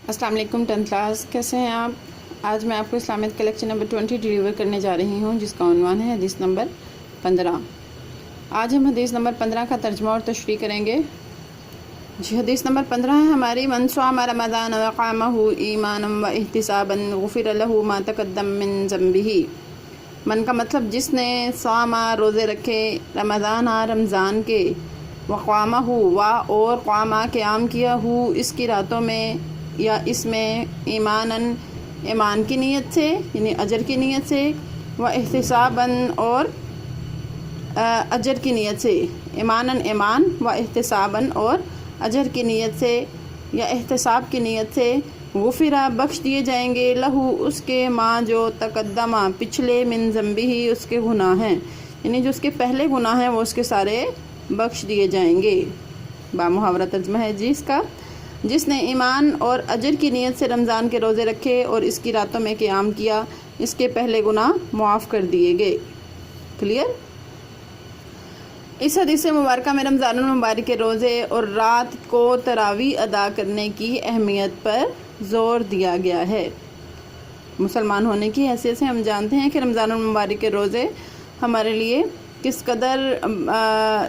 السلام علیکم 10th class, کیسے ہیں آپ؟ آج میں آپ کو اسلامیت کا لیکچر نمبر 20 ڈیلیور کرنے جا رہی ہوں، جس کا عنوان ہے حدیث نمبر 15۔ آج ہم حدیث نمبر 15 کا ترجمہ اور تشریح کریں گے۔ حدیث نمبر 15 ہے ہماری: من صام رمضان وقامہ ایمانا واحتسابا غفر له ما تقدم من ذنبہ۔ من کا مطلب جس نے صام روزے رکھے رمضان کے، وقامہ اور قامہ قیام کیا اس کی راتوں میں یا اس میں، ایمان کی نیت سے یعنی اجر کی نیت سے، و احتساباً اور اجر کی نیت سے، ایمان و احتساباً اور اجر کی نیت سے یا احتساب کی نیت سے، غفرہ بخش دیے جائیں گے، لہو اس کے، ماں جو تقدمہ پچھلے، من ذنبہ اس کے گناہ ہیں، یعنی جو اس کے پہلے گناہ ہیں وہ اس کے سارے بخش دیے جائیں گے۔ بامحاورہ ترجمہ ہے جی اس کا: جس نے ایمان اور اجر کی نیت سے رمضان کے روزے رکھے اور اس کی راتوں میں قیام کیا، اس کے پہلے گناہ معاف کر دیے گئے۔ کلیئر؟ اس حدیث مبارکہ میں رمضان المبارک کے روزے اور رات کو تراویح ادا کرنے کی اہمیت پر زور دیا گیا ہے۔ مسلمان ہونے کی حیثیت سے ہم جانتے ہیں کہ رمضان المبارک کے روزے ہمارے لیے کس قدر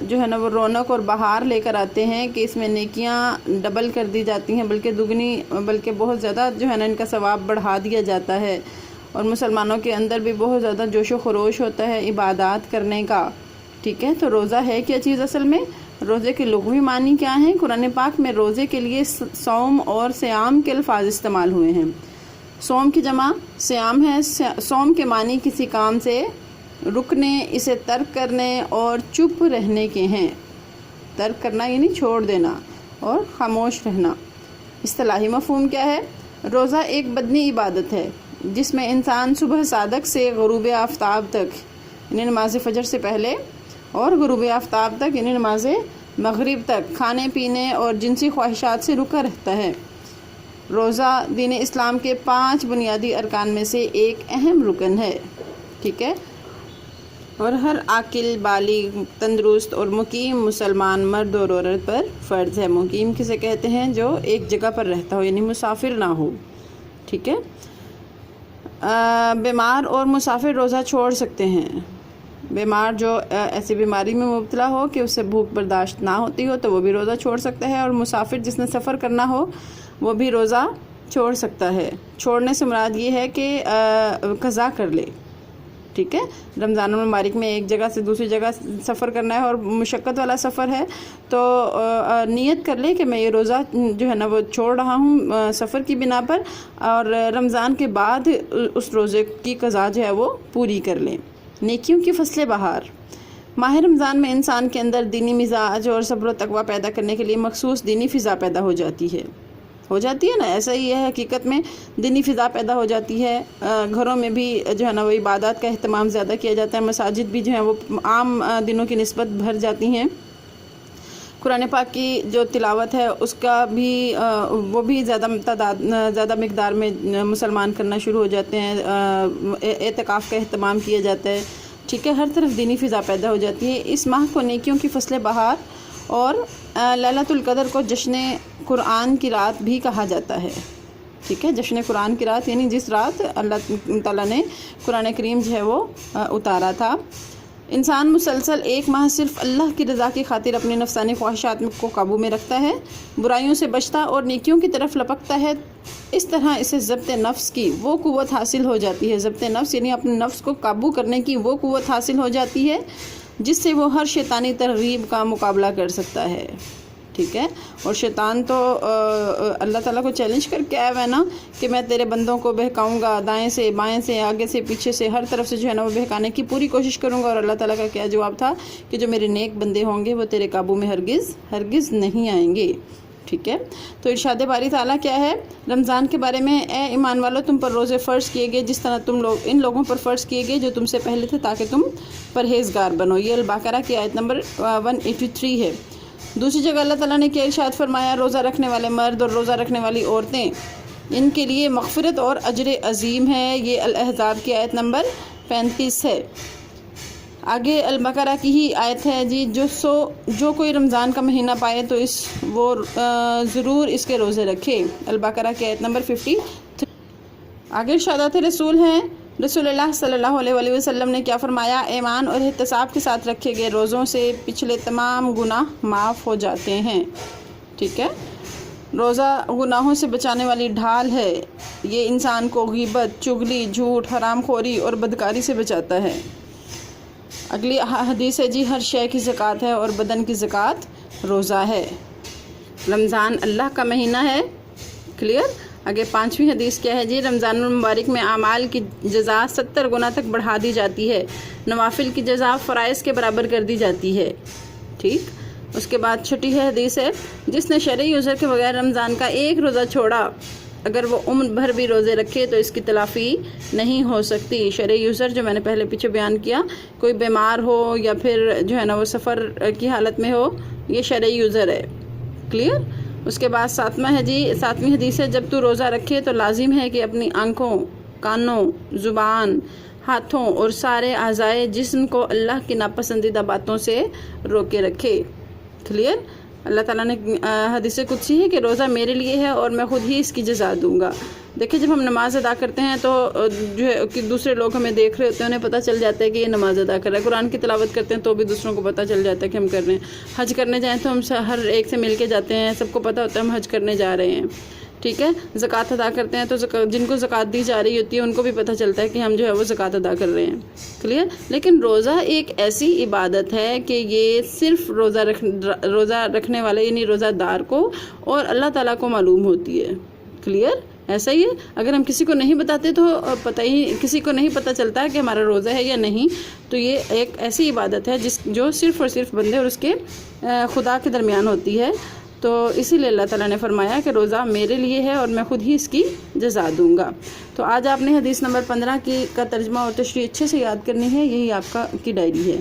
جو ہے نا وہ رونق اور بہار لے کر آتے ہیں کہ اس میں نیکیاں ڈبل کر دی جاتی ہیں، بلکہ دگنی، بلکہ بہت زیادہ جو ہے نا ان کا ثواب بڑھا دیا جاتا ہے، اور مسلمانوں کے اندر بھی بہت زیادہ جوش و خروش ہوتا ہے عبادات کرنے کا۔ ٹھیک ہے، تو روزہ ہے کیا چیز اصل میں؟ روزے کے لغوی معنی کیا ہیں؟ قرآن پاک میں روزے کے لیے صوم اور صیام کے الفاظ استعمال ہوئے ہیں۔ صوم کی جمع صیام ہے۔ صوم کے معنی کسی کام سے رکنے، اسے ترک کرنے اور چپ رہنے کے ہیں۔ ترک کرنا یعنی چھوڑ دینا اور خاموش رہنا۔ اصطلاحی مفہوم کیا ہے؟ روزہ ایک بدنی عبادت ہے جس میں انسان صبح صادق سے غروب آفتاب تک یعنی نماز فجر سے پہلے اور غروب آفتاب تک یعنی نماز مغرب تک کھانے پینے اور جنسی خواہشات سے رکا رہتا ہے۔ روزہ دین اسلام کے 5 بنیادی ارکان میں سے ایک اہم رکن ہے۔ ٹھیک ہے، اور ہر عاقل، بالغ، تندرست اور مقیم مسلمان مرد اور عورت پر فرض ہے۔ مقیم کسے کہتے ہیں؟ جو ایک جگہ پر رہتا ہو یعنی مسافر نہ ہو۔ ٹھیک ہے، بیمار اور مسافر روزہ چھوڑ سکتے ہیں۔ بیمار جو ایسی بیماری میں مبتلا ہو کہ اسے بھوک برداشت نہ ہوتی ہو تو وہ بھی روزہ چھوڑ سکتا ہے، اور مسافر جس نے سفر کرنا ہو وہ بھی روزہ چھوڑ سکتا ہے۔ چھوڑنے سے مراد یہ ہے کہ قضا کر لے۔ ٹھیک ہے، رمضان المبارک میں ایک جگہ سے دوسری جگہ سفر کرنا ہے اور مشقت والا سفر ہے تو نیت کر لے کہ میں یہ روزہ جو ہے نا وہ چھوڑ رہا ہوں سفر کی بنا پر، اور رمضان کے بعد اس روزے کی قضا جو ہے وہ پوری کر لیں۔ نیکیوں کی فصل بہار: ماہ رمضان میں انسان کے اندر دینی مزاج اور صبر و تقوی پیدا کرنے کے لیے مخصوص دینی فضا پیدا ہو جاتی ہے نا، ایسا ہی ہے، حقیقت میں دینی فضا پیدا ہو جاتی ہے۔ گھروں میں بھی جو ہے نا وہ عبادات کا اہتمام زیادہ کیا جاتا ہے، مساجد بھی جو ہیں وہ عام دنوں کی نسبت بھر جاتی ہیں۔ قرآن پاک کی جو تلاوت ہے اس کا بھی وہ بھی زیادہ مقدار میں مسلمان کرنا شروع ہو جاتے ہیں، اعتکاف کا اہتمام کیا جاتا ہے۔ ٹھیک ہے، ہر طرف دینی فضا پیدا ہو جاتی ہے۔ اس ماہ کو نیکیوں کی فصل بہار اور لیلۃ القدر کو جشن قرآن کی رات بھی کہا جاتا ہے۔ ٹھیک ہے، جشن قرآن کی رات یعنی جس رات اللہ تعالیٰ نے قرآن کریم جو ہے وہ اتارا تھا۔ انسان مسلسل ایک ماہ صرف اللہ کی رضا کی خاطر اپنی نفسانی خواہشات کو قابو میں رکھتا ہے، برائیوں سے بچتا اور نیکیوں کی طرف لپکتا ہے۔ اس طرح اسے ضبط نفس کی وہ قوت حاصل ہو جاتی ہے۔ ضبط نفس یعنی اپنے نفس کو قابو کرنے کی وہ قوت حاصل ہو جاتی ہے جس سے وہ ہر شیطانی ترغیب کا مقابلہ کر سکتا ہے۔ ٹھیک ہے، اور شیطان تو اللہ تعالیٰ کو چیلنج کر کے آیا ہوا ہے نا کہ میں تیرے بندوں کو بہکاؤں گا، دائیں سے بائیں سے آگے سے پیچھے سے ہر طرف سے جو ہے نا وہ بہکانے کی پوری کوشش کروں گا، اور اللہ تعالیٰ کا کیا جواب تھا کہ جو میرے نیک بندے ہوں گے وہ تیرے قابو میں ہرگز نہیں آئیں گے۔ ٹھیک ہے، تو ارشاد باری تعالیٰ کیا ہے رمضان کے بارے میں؟ اے ایمان والو، تم پر روزے فرض کیے گئے جس طرح ان لوگوں پر فرض کیے گئے جو تم سے پہلے تھے تاکہ تم پرہیزگار بنو۔ یہ البقرہ کی آیت نمبر 183 ہے۔ دوسری جگہ اللہ تعالیٰ نے کیا ارشاد فرمایا؟ روزہ رکھنے والے مرد اور روزہ رکھنے والی عورتیں ان کے لیے مغفرت اور اجر عظیم ہے۔ یہ الاحزاب کی آیت نمبر 35 ہے۔ آگے البقرہ کی ہی آیت ہے جی، جو کوئی رمضان کا مہینہ پائے تو وہ ضرور اس کے روزے رکھے۔ البقرہ کی آیت نمبر 53۔ آگے ارشادات رسول ہیں، رسول اللہ صلی اللہ علیہ وآلہ وسلم نے کیا فرمایا؟ ایمان اور احتساب کے ساتھ رکھے گئے روزوں سے پچھلے تمام گناہ معاف ہو جاتے ہیں۔ ٹھیک ہے، روزہ گناہوں سے بچانے والی ڈھال ہے۔ یہ انسان کو غیبت، چغلی، جھوٹ، حرام خوری اور بدکاری سے بچاتا ہے۔ اگلی حدیث ہے جی، ہر شے کی زکوٰۃ ہے اور بدن کی زکوٰۃ روزہ ہے۔ رمضان اللہ کا مہینہ ہے۔ کلیئر؟ آگے 5ویں حدیث کیا ہے جی؟ رمضان المبارک میں اعمال کی جزا 70 گنا تک بڑھا دی جاتی ہے، نوافل کی جزا فرائض کے برابر کر دی جاتی ہے۔ ٹھیک، اس کے بعد چھٹی ہے حدیث ہے، جس نے شرعی عذر کے بغیر رمضان کا ایک روزہ چھوڑا، اگر وہ عمر بھر بھی روزے رکھے تو اس کی تلافی نہیں ہو سکتی۔ شرعی عذر جو میں نے پہلے پیچھے بیان کیا، کوئی بیمار ہو یا پھر جو ہے نا وہ سفر کی حالت میں ہو، یہ شرعی عذر ہے۔ کلیئر؟ اس کے بعد 7ویں حدیث ہے، جب تو روزہ رکھے تو لازم ہے کہ اپنی آنکھوں، کانوں، زبان، ہاتھوں اور سارے اعضائے جسم کو اللہ کی ناپسندیدہ باتوں سے روکے رکھے۔ کلیئر؟ اللہ تعالیٰ نے حدیث قدسی ہے کہ روزہ میرے لیے ہے اور میں خود ہی اس کی جزا دوں گا۔ دیکھیں، جب ہم نماز ادا کرتے ہیں تو جو ہے کہ دوسرے لوگ ہمیں دیکھ رہے ہوتے ہیں، انہیں پتہ چل جاتا ہے کہ یہ نماز ادا کر رہا ہے۔ قرآن کی تلاوت کرتے ہیں تو بھی دوسروں کو پتہ چل جاتا ہے کہ ہم کر رہے ہیں۔ حج کرنے جائیں تو ہم ہر ایک سے مل کے جاتے ہیں، سب کو پتہ ہوتا ہے ہم حج کرنے جا رہے ہیں۔ ٹھیک ہے، زکوٰۃ ادا کرتے ہیں تو جن کو زکوٰۃ دی جا رہی ہوتی ہے ان کو بھی پتہ چلتا ہے کہ ہم جو ہے وہ زکوٰۃ ادا کر رہے ہیں۔ کلیئر؟ لیکن روزہ ایک ایسی عبادت ہے کہ یہ صرف روزہ رکھنے والے یعنی روزہ دار کو اور اللہ تعالیٰ کو معلوم ہوتی ہے۔ کلیئر؟ ایسا ہی ہے، اگر ہم کسی کو نہیں بتاتے تو کسی کو نہیں پتہ چلتا ہے کہ ہمارا روزہ ہے یا نہیں، تو یہ ایک ایسی عبادت ہے جو صرف اور صرف بندے اور اس کے خدا کے درمیان ہوتی ہے۔ تو اسی لیے اللہ تعالیٰ نے فرمایا کہ روزہ میرے لیے ہے اور میں خود ہی اس کی جزا دوں گا۔ تو آج آپ نے حدیث نمبر 15 کا ترجمہ اور تشریح اچھے سے یاد کرنی ہے، یہی آپ کی ڈائری ہے۔